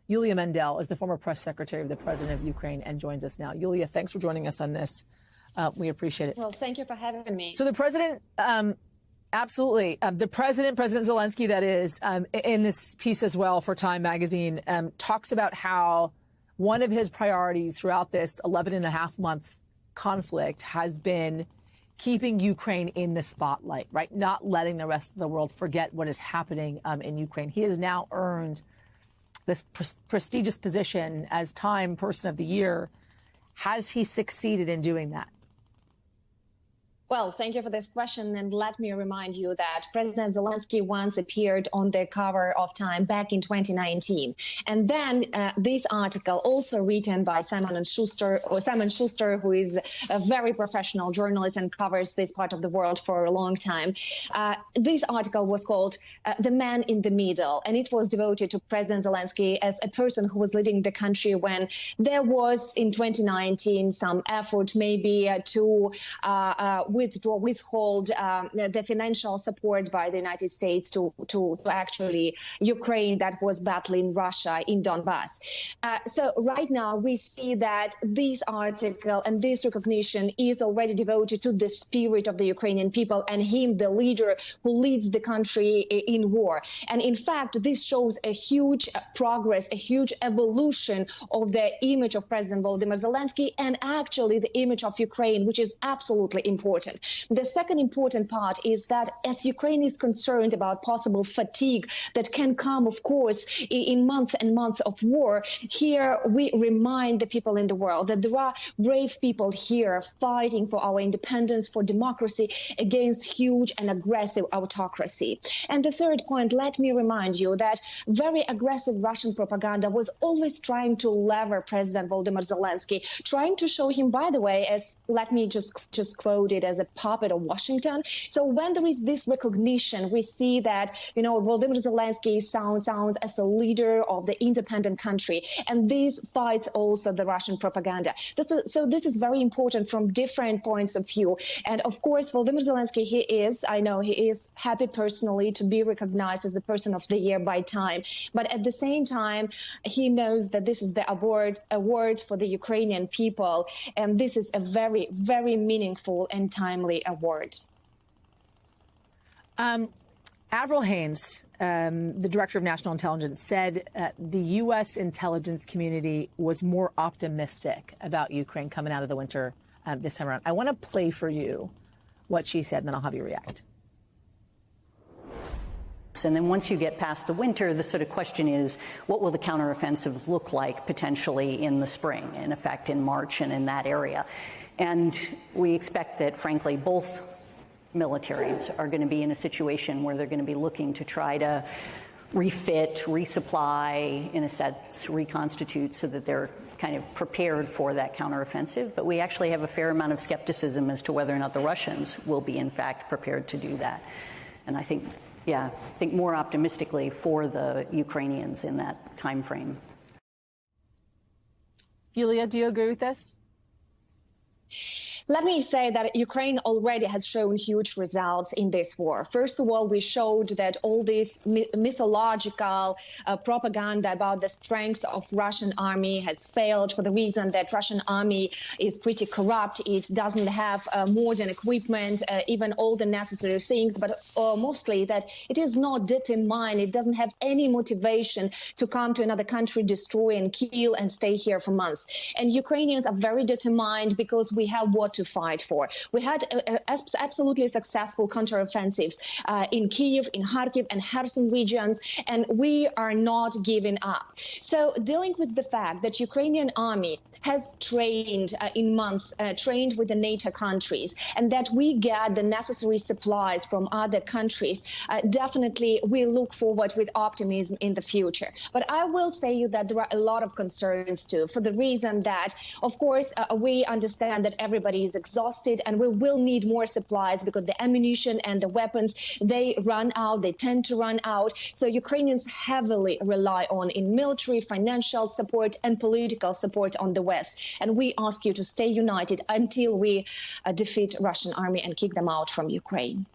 Yulia Mendel is the former press secretary of the president of Ukraine and joins us now. Yulia, thanks for joining us on this. We appreciate it. Well, thank you for having me. So the president, absolutely. President Zelenskyy, that is, in this piece as well for Time magazine, talks about how one of his priorities throughout this 11.5-month conflict has been keeping Ukraine in the spotlight, right? Not letting the rest of the world forget what is happening in Ukraine. He has now earned this prestigious position as Time Person of the Year. Has he succeeded in doing that? Well, thank you for this question. And let me remind you that President Zelenskyy once appeared on the cover of Time back in 2019. And then this article, also written by Simon Schuster, who is a very professional journalist and covers this part of the world for a long time. This article was called The Man in the Middle, and it was devoted to President Zelenskyy as a person who was leading the country when there was, in 2019, some effort maybe to withhold the financial support by the United States to actually Ukraine that was battling Russia in Donbass. So right now we see that this article and this recognition is already devoted to the spirit of the Ukrainian people and him, the leader who leads the country in war. And in fact, this shows a huge progress, a huge evolution of the image of President Volodymyr Zelenskyy and actually the image of Ukraine, which is absolutely important. The second important part is that as Ukraine is concerned about possible fatigue that can come, of course, in months and months of war, here we remind the people in the world that there are brave people here fighting for our independence, for democracy, against huge and aggressive autocracy. And the third point, let me remind you that very aggressive Russian propaganda was always trying to lever President Volodymyr Zelenskyy, trying to show him, by the way, as let me just quote it, as a puppet of Washington. So when there is this recognition, we see that, Volodymyr Zelenskyy sounds as a leader of the independent country. And this fights also the Russian propaganda. So this is very important from different points of view. And of course, Volodymyr Zelenskyy, I know he is happy personally to be recognized as the Person of the Year by Time. But at the same time, he knows that this is the award for the Ukrainian people. And this is a very, very meaningful and timely award. Avril Haines, the director of national intelligence, said the U.S. intelligence community was more optimistic about Ukraine coming out of the winter this time around. I want to play for you what she said, and then I'll have you react. And then once you get past the winter, the sort of question is, what will the counteroffensive look like potentially in the spring, in effect in March and in that area? And we expect that, frankly, both militaries are going to be in a situation where they're going to be looking to try to refit, resupply, in a sense, reconstitute so that they're kind of prepared for that counteroffensive. But we actually have a fair amount of skepticism as to whether or not the Russians will be, in fact, prepared to do that. And I think more optimistically for the Ukrainians in that time frame. Yulia, do you agree with this? Let me say that Ukraine already has shown huge results in this war. First of all, we showed that all this mythological propaganda about the strength of Russian army has failed for the reason that Russian army is pretty corrupt. It doesn't have modern equipment, even all the necessary things, but mostly that it is not determined. It doesn't have any motivation to come to another country, destroy and kill and stay here for months. And Ukrainians are very determined because we have what to fight for. We had absolutely successful counteroffensives in Kyiv, in Kharkiv and Kherson regions, and we are not giving up. So dealing with the fact that Ukrainian army has trained in months, trained with the NATO countries, and that we get the necessary supplies from other countries, definitely we look forward with optimism in the future. But I will say you that there are a lot of concerns too, for the reason that, of course, we understand that everybody is exhausted and we will need more supplies because the ammunition and the weapons, they run out, they tend to run out. So Ukrainians heavily rely on in military, financial support and political support on the West. And we ask you to stay united until we defeat Russian army and kick them out from Ukraine.